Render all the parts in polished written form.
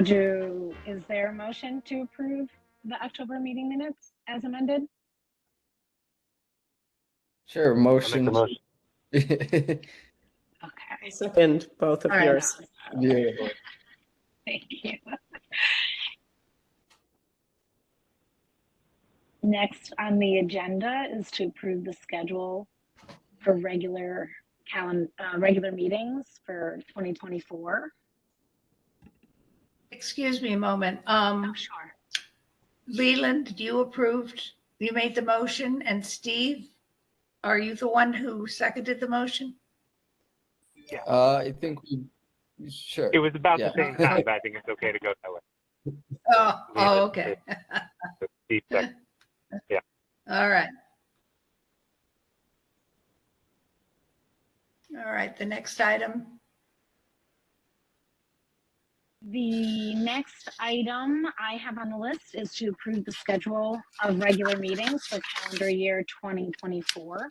So is there a motion to approve the October meeting minutes as amended? Sure, I'll make the motion. motion. Okay, I second both of All right. yours. Beautiful. thank you. Next on the agenda is to approve the schedule for regular meetings for 2024. Excuse me a moment. Sure. Leland, you made the motion, and Steve, are you the one who seconded the motion? I think sure. It was about Yeah. the same time, but I think it's okay to go that way. Oh, okay. So Steve second. All right. All right, the next item. The next item I have on the list is to approve the schedule of regular meetings for calendar year 2024.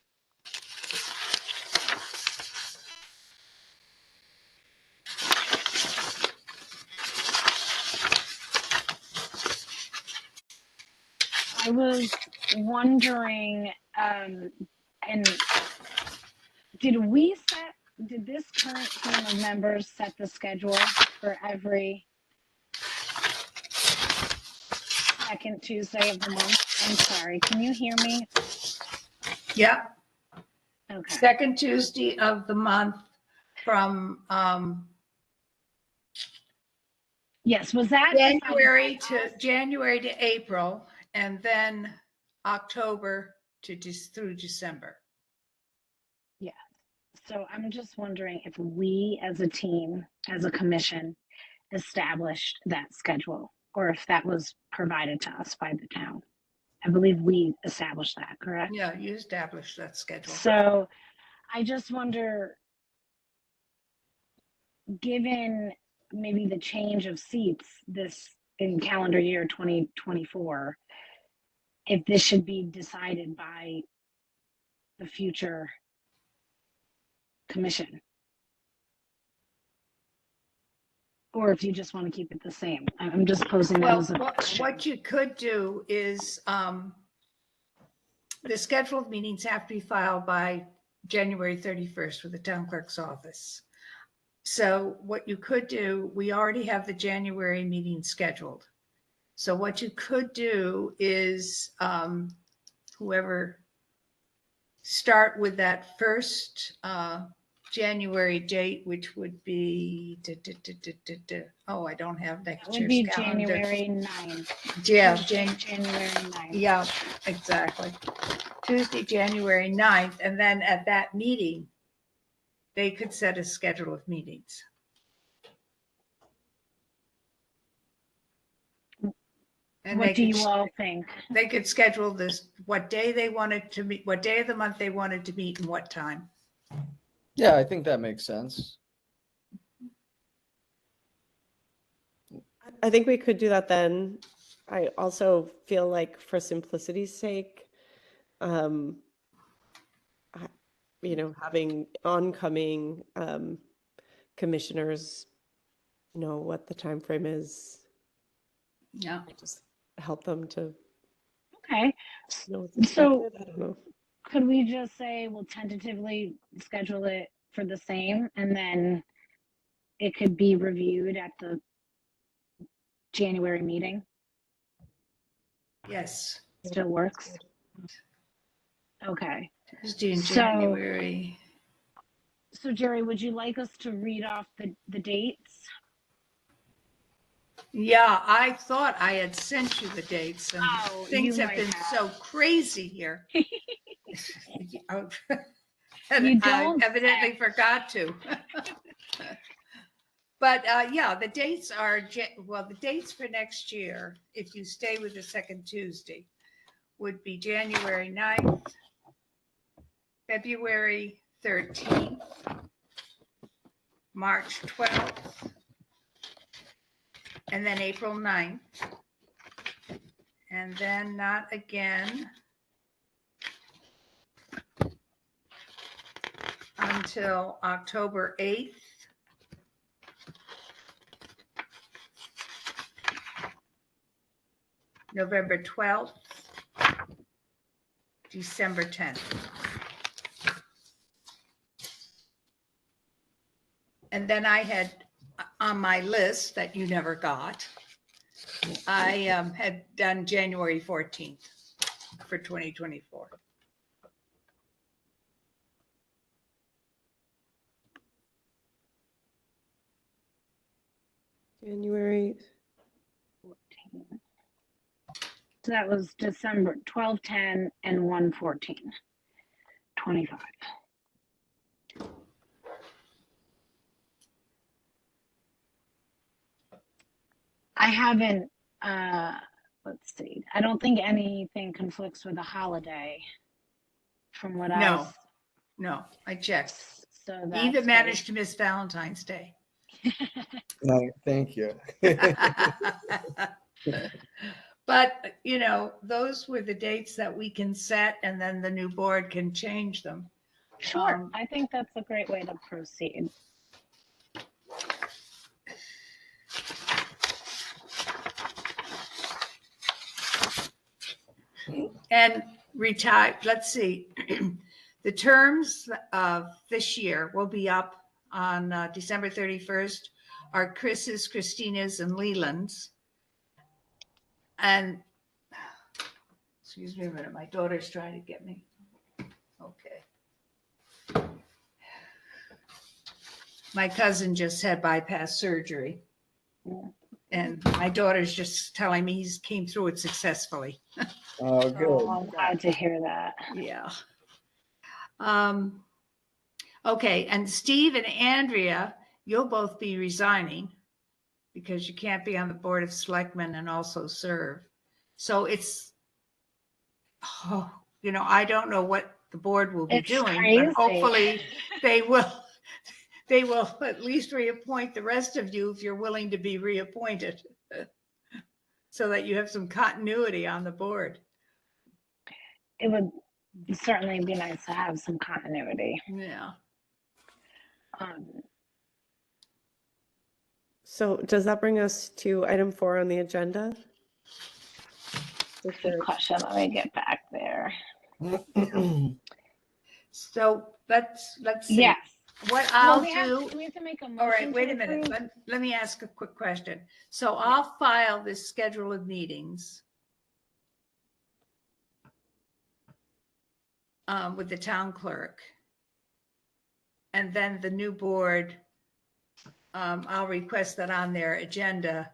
I was wondering, and did this current team of members set the schedule for every second Tuesday of the month? I'm sorry, can you hear me? Yeah, Okay. second Tuesday of the month from Yes, was that January to April, and then October through December. Yeah. So I'm just wondering if we as a team, as a commission, established that schedule or if that was provided to us by the town. I believe we established that, correct? Yeah, you established that schedule. So I just wonder, given maybe the change of seats this in calendar year 2024, if this should be decided by the future commission, or if you just want to keep it the same. I'm just posing that Well, as a question. what you could do is the scheduled meetings have to be filed by January 31st with the town clerk's office. So what you could do, we already have the January meeting scheduled. So what you could do is whoever start with that first January date, which would be, I don't have That next would year's be calendar. January 9th. Yeah, January 9th. yeah, exactly. Tuesday, January 9th, and then at that meeting, they could set a schedule of meetings. And What do you all think? They could schedule this, what day they wanted to meet, what day of the month they wanted to meet and what time. Yeah, I think that makes sense. I think we could do that then. I also feel like for simplicity's sake, having oncoming commissioners know what the time frame is. Yeah. Just help them to Okay. know what's So expected. I don't know. could we just say we'll tentatively schedule it for the same and then it could be reviewed at the January meeting? Yes. Still works? Okay. Tuesday in So- January. So Jerry, would you like us to read off the dates? Yeah, I thought I had sent you the dates, and Oh, things you have might been have. so crazy here. You And I don't evidently forgot to. But yeah, the dates are, the dates for next year, if you stay with the second Tuesday, would be January 9th, February 13th, March 12th, and then April 9th. And then not again until October 8th. November 12th, December 10th. And then I had on my list that you never got, I had done January 14th for 2024. January, 14. So that was December 12, 10, and 1/14, 25. I haven't, let's see, I don't think anything conflicts with a holiday from what No. No, I checked. So You that's even good. managed to miss Valentine's Day. No, thank you. But, you know, those were the dates that we can set and then the new board can change them. Sure, I think that's a great way to proceed. And retire, let's see, the terms of this year will be up on December 31st are Chris's, Christina's, and Leland's. And, excuse me a minute, my daughter's trying to get me. Okay. My cousin just had bypass surgery. And my daughter's just telling me he's came through it successfully. Oh, Oh, good. I'm glad to hear that. Yeah. Okay, and Steve and Andrea, you'll both be resigning because you can't be on the Board of Selectmen and also serve. So it's, oh, you know, I don't know what the board will be It's doing, crazy. but hopefully they will at least reappoint the rest of you if you're willing to be reappointed. So that you have some continuity on the board. It would certainly be nice to have some continuity. Yeah. so does that bring us to item 4 on the agenda? Is Good there- question. Let me get back there. So let's see. Yes. What Well, I'll we have, do. do we have to make a motion? All right, wait to a minute. approve? Let me ask a quick question. So I'll file this schedule of meetings with the town clerk. And then the new board, I'll request that on their agenda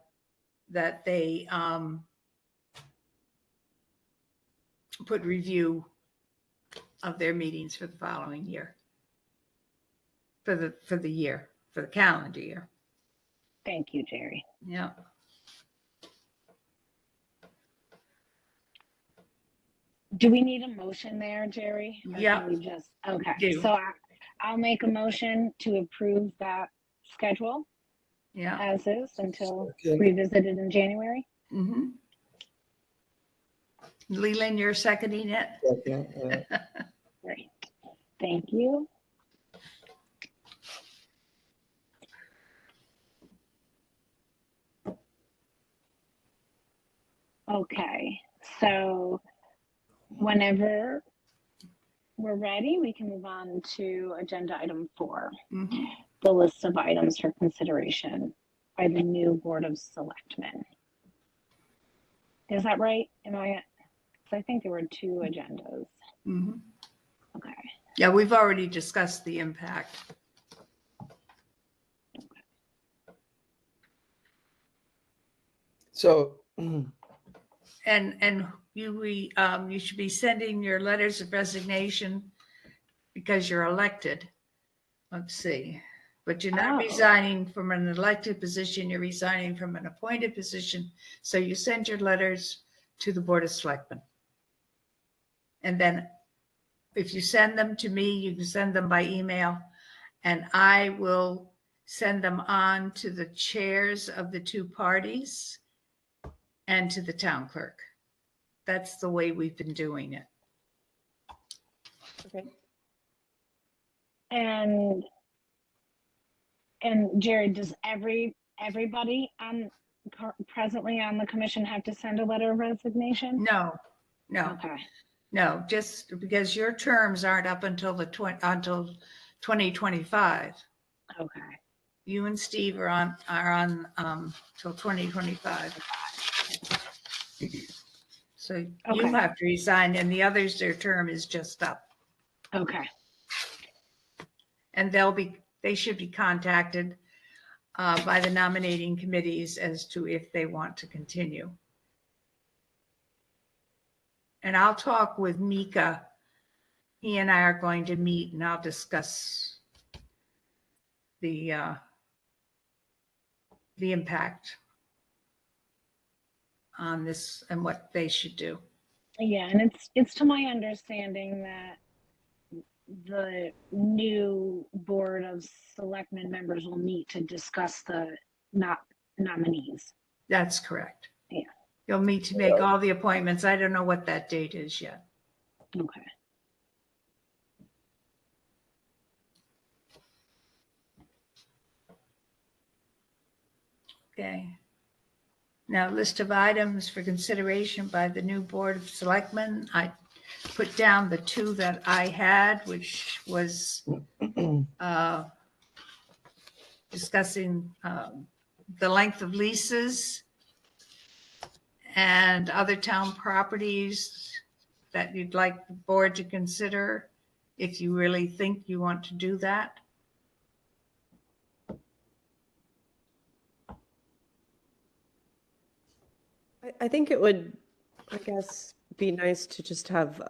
that they put review of their meetings for the following year. For the year, for the calendar year. Thank you, Jerry. Yeah. Do we need a motion there, Jerry? Or Yeah. can we just, okay, Do. so I'll make a motion to approve that schedule Yeah. as is until Second. revisited in January. Mm-hmm. Leland, you're seconding it? Second, yeah. Great. Thank you. Okay, so whenever we're ready, we can move on to agenda item 4, Mhm. the list of items for consideration by the new Board of Selectmen. Is that right? So I think there were 2 agendas. Mhm. Okay. Yeah, we've already discussed the impact. So, And you should be sending your letters of resignation because you're elected. Let's see. But you're not Oh. resigning from an elected position, you're resigning from an appointed position. So you send your letters to the Board of Selectmen. And then if you send them to me, you can send them by email, and I will send them on to the chairs of the 2 parties and to the town clerk. That's the way we've been doing it. Okay. And Jared, does everybody on presently on the commission have to send a letter of resignation? No, no, Okay, no, just because your terms aren't up until until 2025. okay. You and Steve are on till 2025. So you Okay. have to resign, and the others, their term is just up. Okay, And they should be contacted by the nominating committees as to if they want to continue. And I'll talk with Mika. He and I are going to meet, and I'll discuss the impact on this and what they should do. yeah, and it's to my understanding that the new board of selectmen members will meet to discuss the nominees. That's correct. Yeah. You'll meet to make all the appointments. I don't know what that date is yet. Okay. Okay. Now, list of items for consideration by the new Board of Selectmen. I put down the two that I had, which was discussing the length of leases and other town properties that you'd like the board to consider if you really think you want to do that. I think it would, I guess, be nice to just have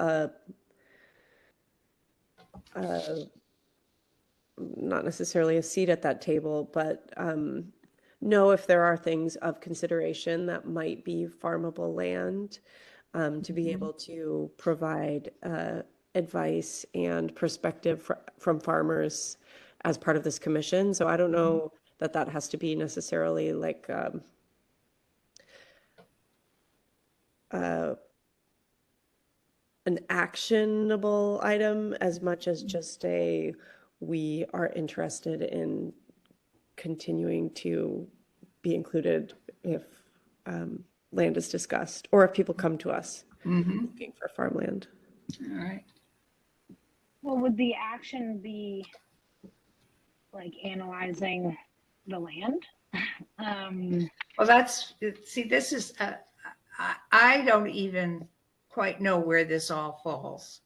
not necessarily a seat at that table, but know if there are things of consideration that might be farmable land, to be able to provide advice and perspective from farmers as part of this commission. So I don't know that that has to be necessarily like an actionable item as much as just we are interested in continuing to be included if land is discussed or if people come to us looking for farmland. All right. Well, would the action be like analyzing the land? Well, this is, I don't even quite know where this all falls.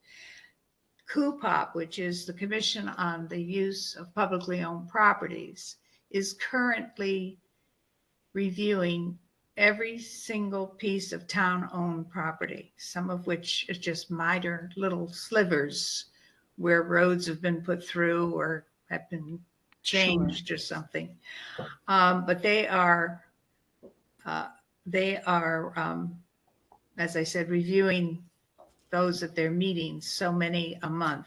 CUPOP, which is the Commission on the Use of Publicly Owned Properties, is currently reviewing every single piece of town-owned property, some of which is just minor little slivers where roads have been put through or have been changed or something. But they are, as I said, reviewing those at their meetings, so many a month.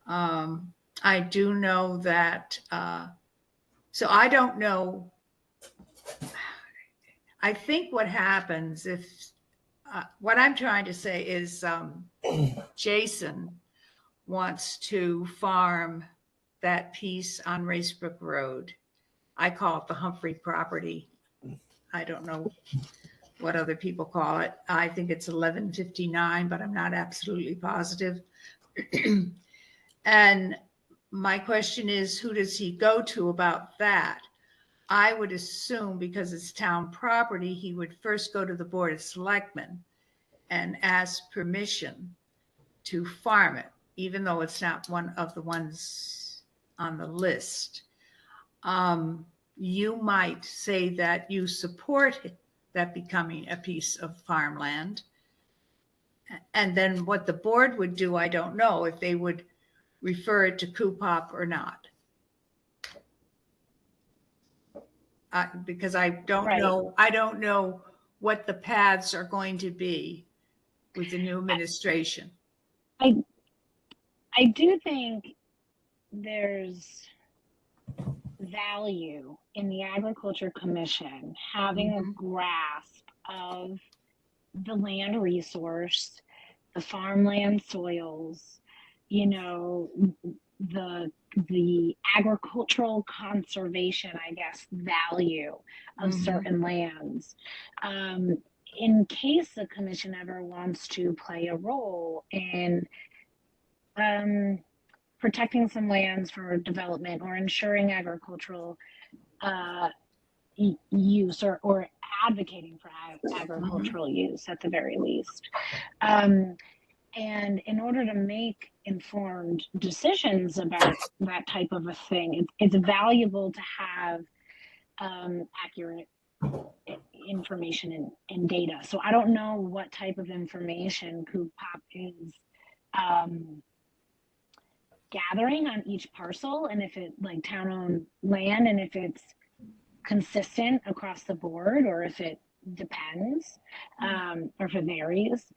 I do know that, so I don't know. I think what happens if, what I'm trying to say is Jason wants to farm that piece on Racebrook Road. I call it the Humphrey property. I don't know what other people call it. I think it's 1159, but I'm not absolutely positive. And my question is, who does he go to about that? I would assume because it's town property, he would first go to the Board of Selectmen and ask permission to farm it, even though it's not one of the ones on the list. You might say that you support that becoming a piece of farmland. And then what the board would do, I don't know if they would refer it to CUPOP or not. Because I don't know, I don't know what the paths are going to be with the new administration. I do think there's value in the Agriculture Commission having a grasp of the land resource, the farmland soils, you know, the agricultural conservation, I guess, value of Mhm. certain lands. In case the commission ever wants to play a role in protecting some lands for development or ensuring agricultural use or advocating for agricultural use at the very least. And in order to make informed decisions about that type of a thing, it's valuable to have accurate information and data. So I don't know what type of information COOPOP is gathering on each parcel, and if it like town-owned land, and if it's consistent across the board, or if it depends, or if it varies.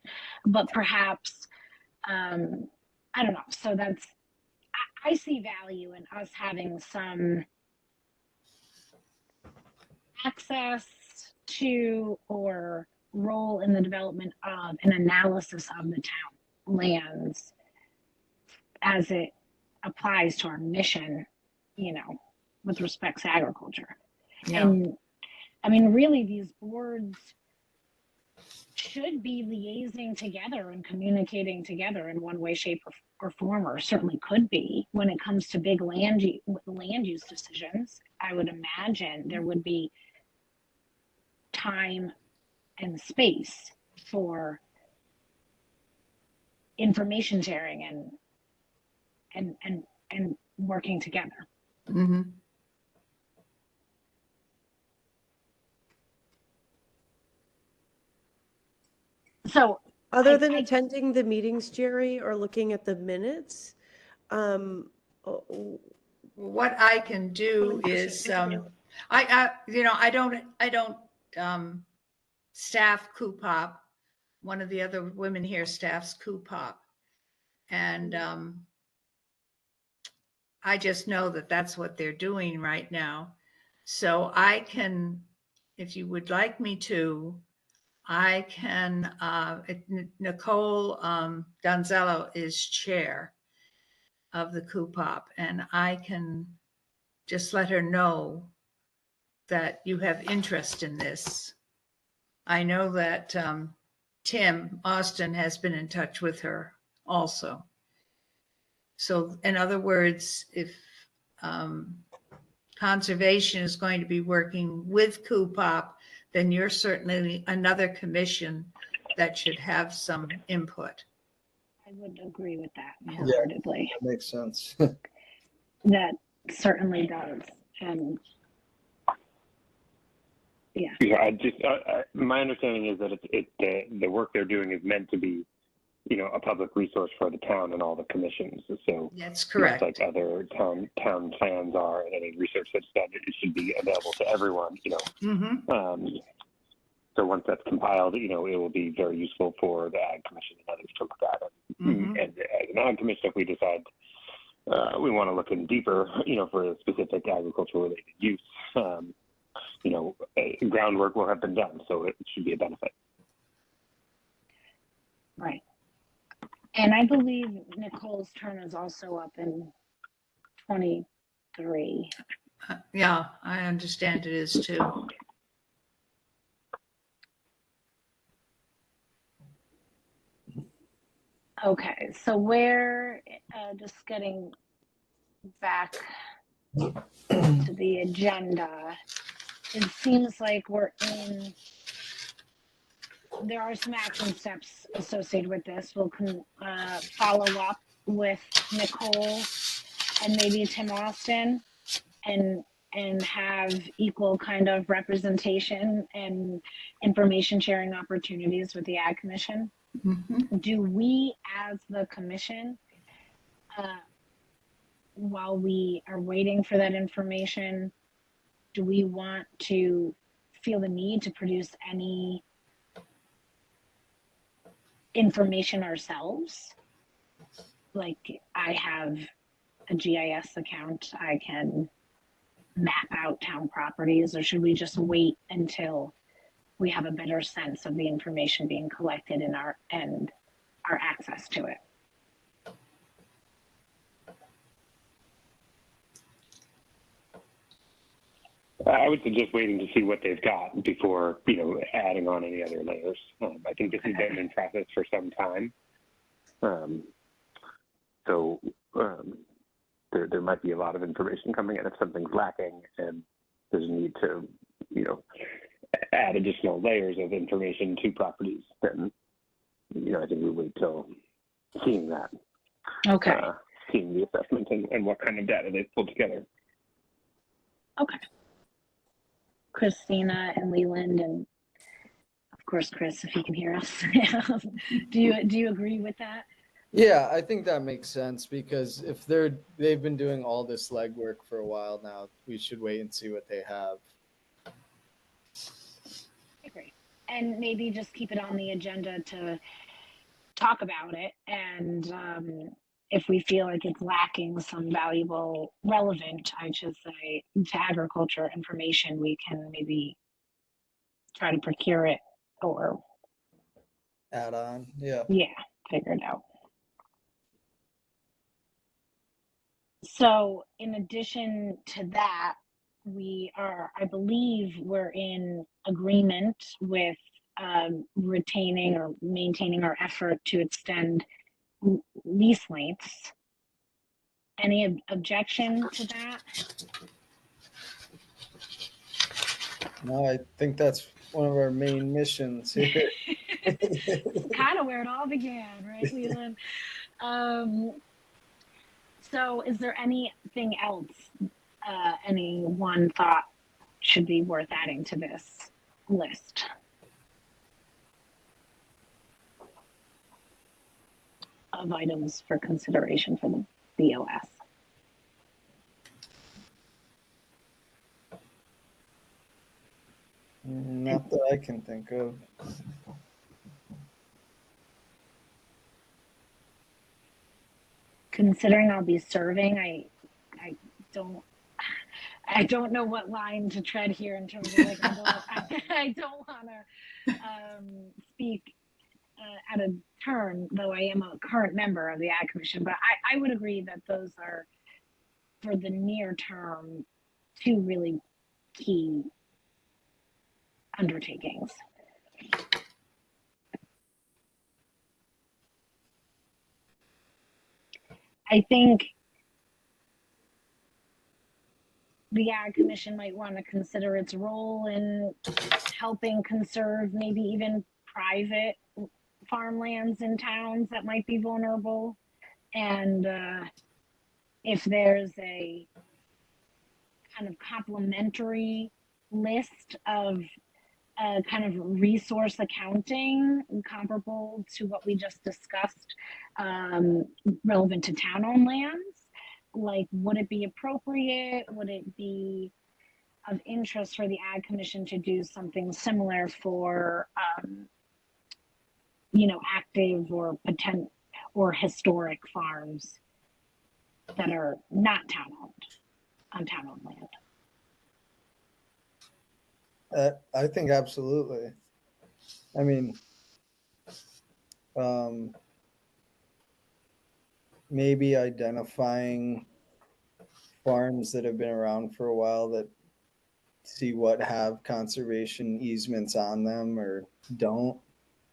But perhaps, I don't know. So I see value in us having some access to or role in the development of an analysis of the town lands as it applies to our mission, with respect to agriculture. Yeah. And I mean, really, these boards should be liaising together and communicating together in one way, shape, or form, or certainly could be when it comes to big land use decisions. I would imagine there would be time and space for information sharing and working together. Mhm. So Other I- than I- attending the meetings, Jerry, or looking at the minutes, oh, What I can do is, I don't staff COOPOP. One of the other women here staffs COOPOP. And I just know that that's what they're doing right now. So I can, if you would like me to, I can, Nicole Donzello is chair of the COOPOP, and I can just let her know that you have interest in this. I know that Tim Austin has been in touch with her also. So in other words, if conservation is going to be working with COOPOP, then you're certainly another commission that should have some input. I would agree with that Yeah. wholeheartedly. That makes sense. That certainly does. And yeah, my understanding is that the work they're doing is meant to be, a public resource for the town and all the commissions. So That's much correct. like other town plans are, and any research that's done, it should be available to everyone. Mm-hmm. So once that's compiled, it will be very useful for the Ag Commission and others to look at it. Mhm. And as an Ag Commission, if we decide we want to look in deeper, for a specific agricultural related use, groundwork will have been done, so it should be a benefit. right. And I believe Nicole's term is also up in 23. Yeah, I understand it is too. Okay, so we're just getting back to the agenda. It seems like there are some action steps associated with this. We'll follow up with Nicole and maybe Tim Austin and have equal kind of representation and information sharing opportunities with the Ag Commission. Mhm. Do we as the commission, while we are waiting for that information, do we want to feel the need to produce any information ourselves? Like, I have a GIS account, I can map out town properties, or should we just wait until we have a better sense of the information being collected and our access to it? I would suggest waiting to see what they've got before, adding on any other layers. I think this has been in process for some time. So there might be a lot of information coming in if something's lacking and there's a need to, add additional layers of information to properties, then, I think we wait till seeing that. Okay. Seeing the assessment and what kind of data they've pulled together. Okay. Christina and Leland, and of course Chris, if you can hear us. do you agree with that? Yeah, I think that makes sense because if they've been doing all this legwork for a while now, we should wait and see what they have. I agree. And maybe just keep it on the agenda to talk about it. And if we feel like it's lacking some valuable, relevant, I should say, to agriculture information, we can maybe try to procure it or, Add on, yeah. figure it out. So in addition to that, I believe we're in agreement with retaining or maintaining our effort to extend lease lengths. Any objection to that? No, I think that's one of our main missions here. Kind of where it all began, right, Leland? So is there anything else, any one thought should be worth adding to this list? Of items for consideration for the BOS. Not that I can think of. Considering I'll be serving, I don't know what line to tread here in terms of like I don't want to speak out of turn, though I am a current member of the Ag Commission. But I would agree that those are, for the near term, two really key undertakings. I think the Ag Commission might want to consider its role in helping conserve maybe even private farmlands in towns that might be vulnerable. And if there's a kind of complementary list of kind of resource accounting comparable to what we just discussed, relevant to town-owned lands, like would it be appropriate? Would it be of interest for the Ag Commission to do something similar for, active or potent or historic farms that are not town-owned on town-owned land? I think absolutely. I mean, maybe identifying farms that have been around for a while that see what have conservation easements on them or don't,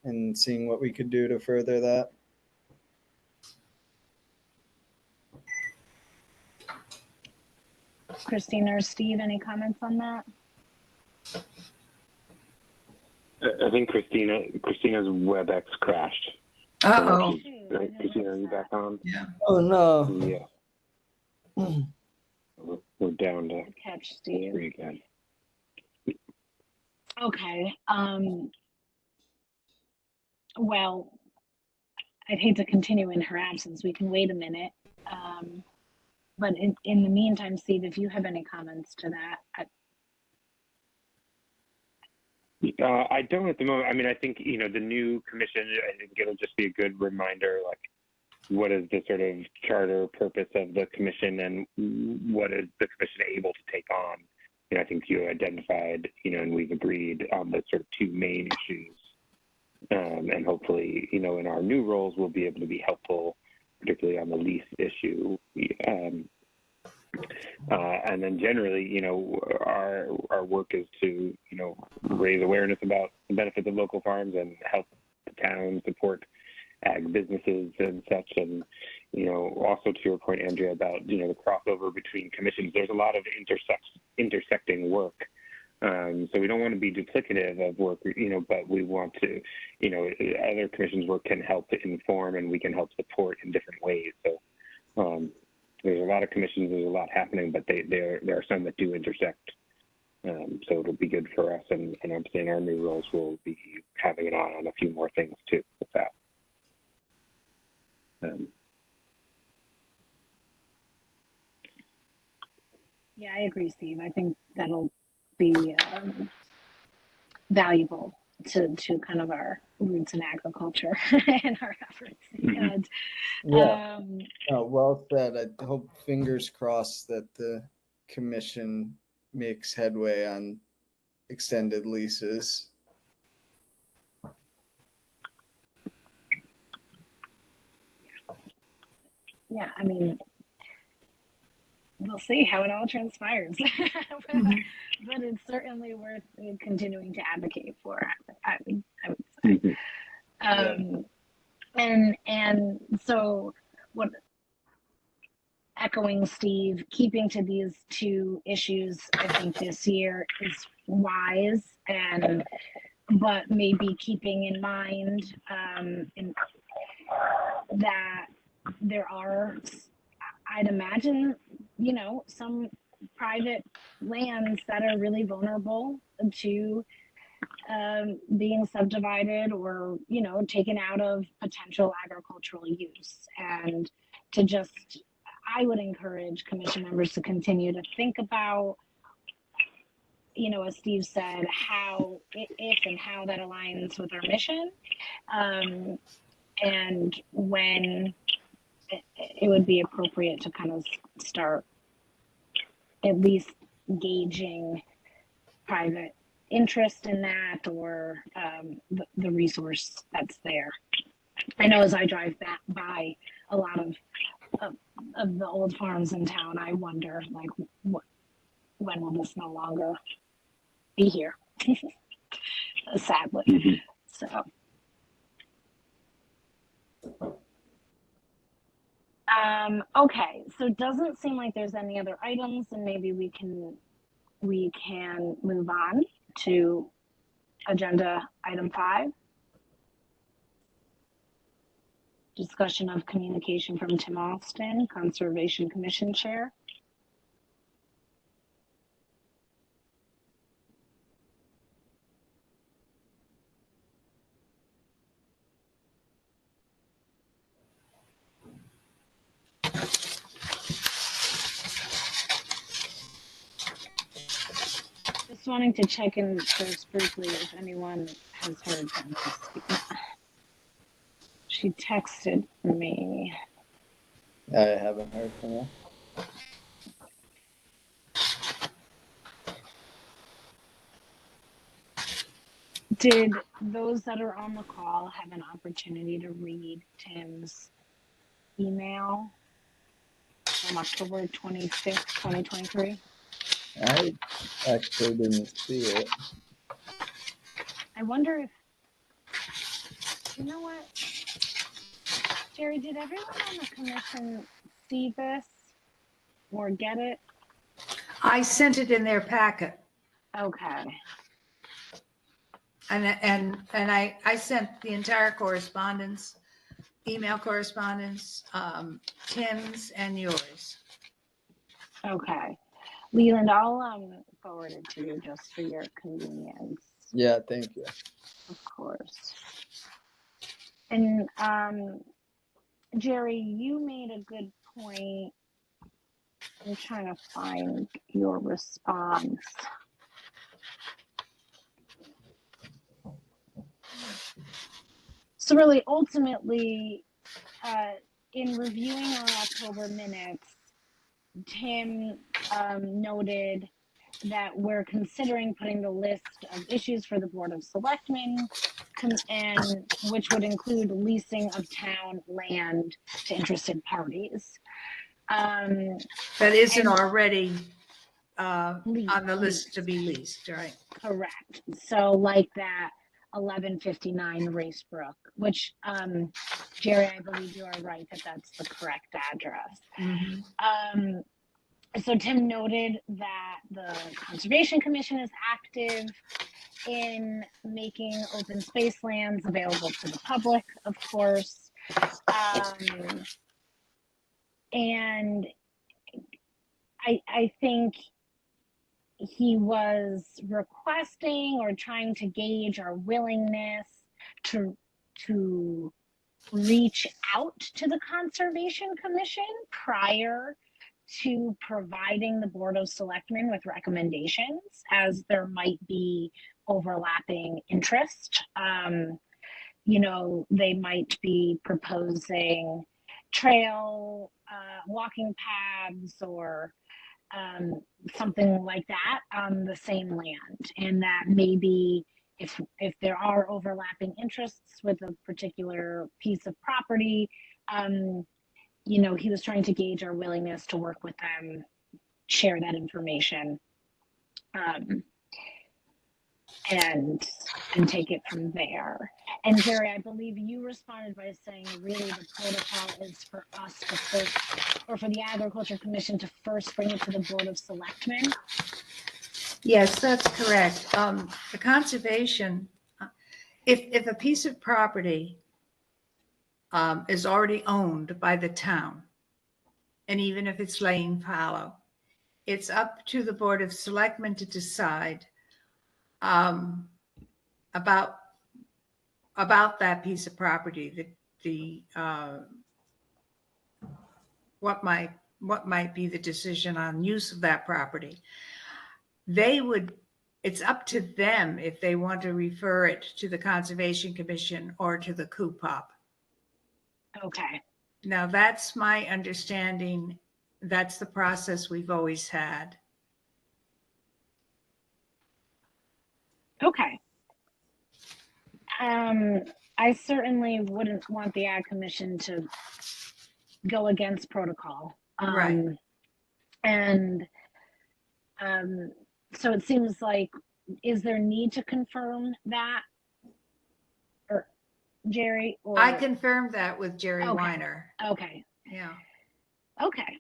and seeing what we could do to further that. Christina or Steve, any comments on that? I think Christina's WebEx crashed. Uh-oh. Christina, are you back on? Yeah. Oh no. Yeah. We're down to Good catch, Steve. 3 again. Okay. Well, I'd hate to continue in her absence. We can wait a minute. But in the meantime, Steve, if you have any comments to that. I don't at the moment. I mean, I think, the new commission, I think it'll just be a good reminder, like, what is the sort of charter purpose of the commission and what is the commission able to take on? I think you identified, and we've agreed on the sort of 2 main issues. And hopefully, in our new roles, we'll be able to be helpful, particularly on the lease issue. And then generally, our work is to, raise awareness about the benefits of local farms and help the town support ag businesses and such. And, also to your point, Andrea, about, the crossover between commissions, there's a lot of intersecting work. So we don't want to be duplicative of work, but we want to, other commissions' work can help to inform and we can help support in different ways. So there's a lot of commissions, there's a lot happening, but there are some that do intersect. So it'll be good for us, and obviously in our new roles, we'll be having it on a few more things too with that. Yeah, I agree, Steve. I think that'll be valuable to kind of our roots in agriculture and our efforts. And Yeah. Well said. I hope, fingers crossed, that the commission makes headway on extended leases. yeah, I mean, we'll see how it all transpires. But it's certainly worth continuing to advocate for, I would say. And so what, echoing Steve, keeping to these two issues, I think this year is wise, but maybe keeping in mind that there are, I'd imagine, some private lands that are really vulnerable to being subdivided or, taken out of potential agricultural use. And to just, I would encourage commission members to continue to think about, as Steve said, how, if and how that aligns with our mission, and when it would be appropriate to kind of start at least gauging private interest in that, or the resource that's there. I know as I drive by a lot of the old farms in town, I wonder, like, when will this no longer be here? Sadly. So. Okay, so it doesn't seem like there's any other items, and maybe we can move on to agenda item 5. Discussion of communication from Tim Austin, Conservation Commission Chair. Just wanting to check in first briefly if anyone has heard from Christina. She texted me. I haven't heard from her. Did those that are on the call have an opportunity to read Tim's email from October 25th, 2023? I actually didn't see it. I wonder if, you know what, Jerry, did everyone on the commission see this or get it? I sent it in their packet, Okay. and I sent the entire correspondence, email correspondence, Tim's and yours. Okay. Leland, I'll forward it to you just for your convenience. Yeah, thank you. Of course. And Jerry, you made a good point. I'm trying to find your response. So really, ultimately, in reviewing our October minutes, Tim noted that we're considering putting the list of issues for the Board of Selectmen, and which would include leasing of town land to interested parties. Um, That isn't And- already on the list leased. to be leased, right? Correct. So like that 1159 Racebrook, which, Jerry, I believe you are right that that's the correct address. Mhm. So Tim noted that the Conservation Commission is active in making open space lands available to the public, of course. And I think he was requesting or trying to gauge our willingness to reach out to the Conservation Commission prior to providing the Board of Selectmen with recommendations, as there might be overlapping interest. They might be proposing trail, walking paths, or something like that on the same land, and that maybe if there are overlapping interests with a particular piece of property, he was trying to gauge our willingness to work with them, share that information, and take it from there. And Jerry, I believe you responded by saying really the protocol is for us to first, or for the Agriculture Commission to first bring it to the Board of Selectmen. Yes, that's correct. The conservation, if a piece of property is already owned by the town, and even if it's laying fallow, it's up to the Board of Selectmen to decide about that piece of property, what might be the decision on use of that property. It's up to them if they want to refer it to the Conservation Commission or to the CUPOP. Okay. Now, that's my understanding. That's the process we've always had. Okay. I certainly wouldn't want the Ag Commission to go against protocol. Right. And so it seems like, is there need to confirm that, or Jerry? Or I confirmed that with Jerry Okay. Weiner. okay, Yeah. okay.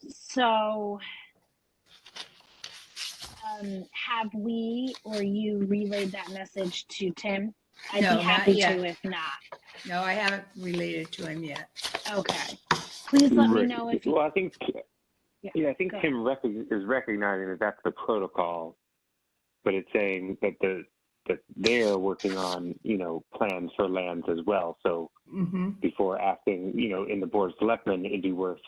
So have we or you relayed that message to Tim? I'd No, be not happy yet. to if not. No, I haven't related to him yet. Okay. Please let me Right. know if you. Well, I think Yeah, I think go Tim is recognizing that that's the protocol, but it's saying that that they're working on plans for lands as well. So Mm-hmm. before acting in the Board of Selectmen, it'd be worth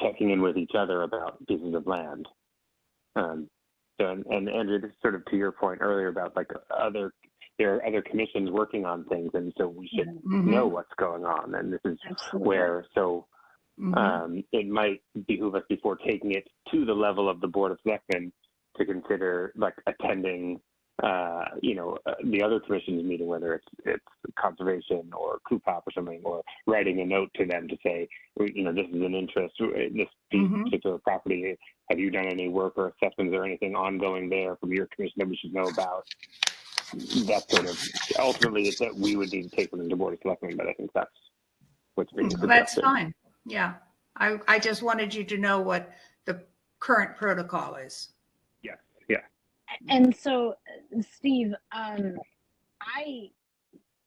checking in with each other about pieces of land. So and Andrew, this is sort of to your point earlier about like there are other commissions working on things, and so we should Mm-hmm. know what's going on. And this is Absolutely. where Mm-hmm. it might behoove us before taking it to the level of the Board of Selectmen to consider like attending, the other commissions meeting, whether it's conservation or CUPOP or something, or writing a note to them to say, this is an interest, this Mhm. particular property. Have you done any work or assessments or anything ongoing there from your commission that we should know about? That sort of, ultimately, it's that we would need to take them to the Board of Selectmen, but I think that's what's being Well, that's suggested. fine. Yeah. I just wanted you to know what the current protocol is. Yeah. And so, Steve,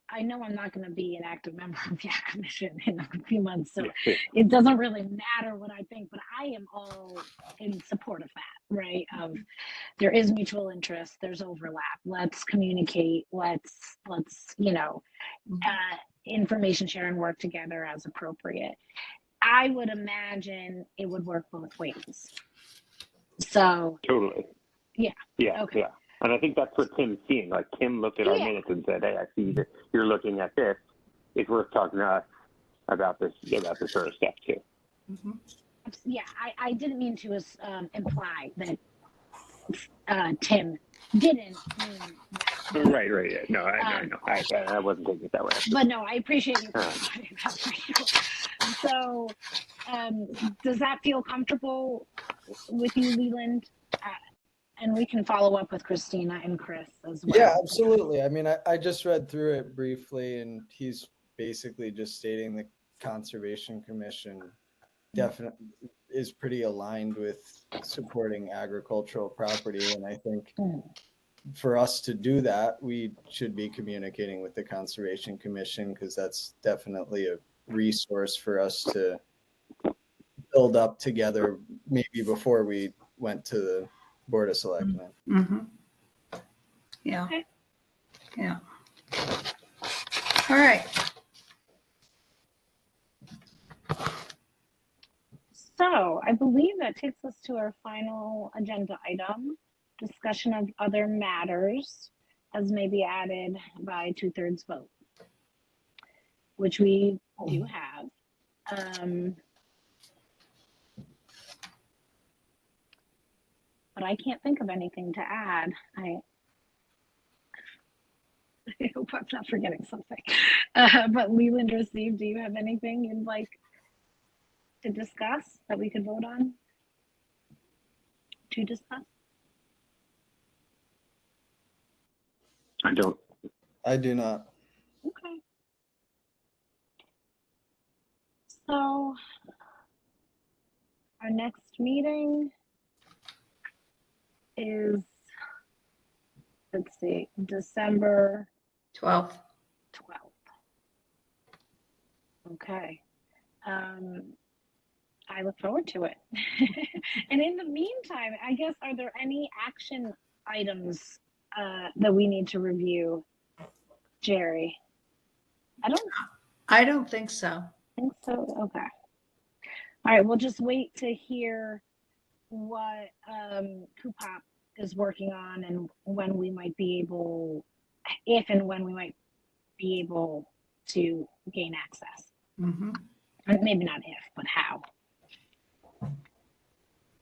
I know I'm not going to be an active member of the Ag Commission in a few months, so Yeah. it doesn't really matter what I think, but I am all in support of that, right? There is mutual interest, there's overlap. Let's communicate. Let's information share and work together as appropriate. I would imagine it would work both ways. So Totally. Yeah. Yeah. Okay. Yeah. And I think that's what Tim's seeing. Like Tim looked at our Yeah. minutes and said, "Hey, I see that you're looking at this. It's worth talking to us about this sort of stuff too." Mhm. yeah, I didn't mean to imply that Tim didn't mean that. Right. Yeah. No, I know. I wasn't taking it that way. But no, I appreciate you clarifying that for sure. So, does that feel comfortable with you, Leland? And we can follow up with Christina and Chris as well. Yeah, absolutely. I mean, I just read through it briefly, and he's basically just stating the Conservation Commission definitely is pretty aligned with supporting agricultural property. And I think for us to do that, we should be communicating with the Conservation Commission, because that's definitely a resource for us to build up together, maybe before we went to the Board of Selectmen. Mm-hmm. Yeah. Okay. Yeah. All right. So I believe that takes us to our final agenda item, discussion of other matters as may be added by 2/3 vote, which we do have. But I can't think of anything to add. I hope I'm not forgetting something. But Leland or Steve, do you have anything you'd like to discuss that we could vote on? To discuss? I don't. I do not. Okay. So our next meeting is, let's see, December 12th. 12th. Okay. I look forward to it. And in the meantime, I guess, are there any action items that we need to review, Jerry? I don't think so. Think so. Okay. All right. We'll just wait to hear what Coopop is working on and when we might be able, if and when we might be able to gain access. Mm-hmm. Maybe not if, but how.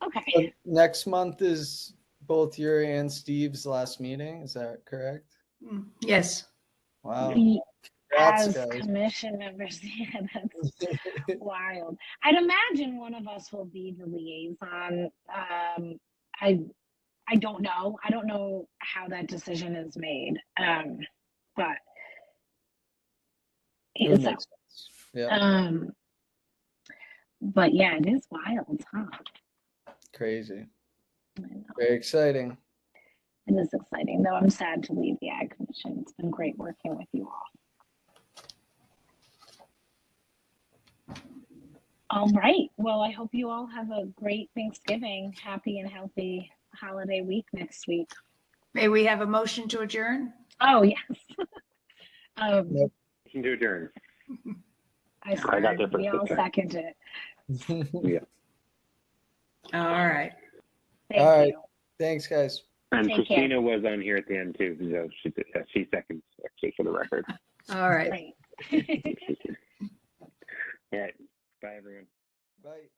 Okay. So next month is both your and Steve's last meeting. Is that correct? Yes. Wow. As Congrats, guys. commission members, yeah, that's wild. I'd imagine one of us will be the liaison. I don't know. I don't know how that decision is made. But It would so, make sense. Yeah. but yeah, it is wild, huh? Crazy. I know. Very exciting. It is exciting, though I'm sad to leave the Ag Commission. It's been great working with you all. All right. Well, I hope you all have a great Thanksgiving, happy and healthy holiday week next week. May we have a motion to adjourn? Oh, yes. Yep. Motion to adjourn. I got there we first all this time. second it. Yeah. All right. Thank All right. you. Thanks, guys. And Take care. Christina was on here at the end too. So she seconds, actually, for the record. All right. Great. All right. Bye, everyone. Bye.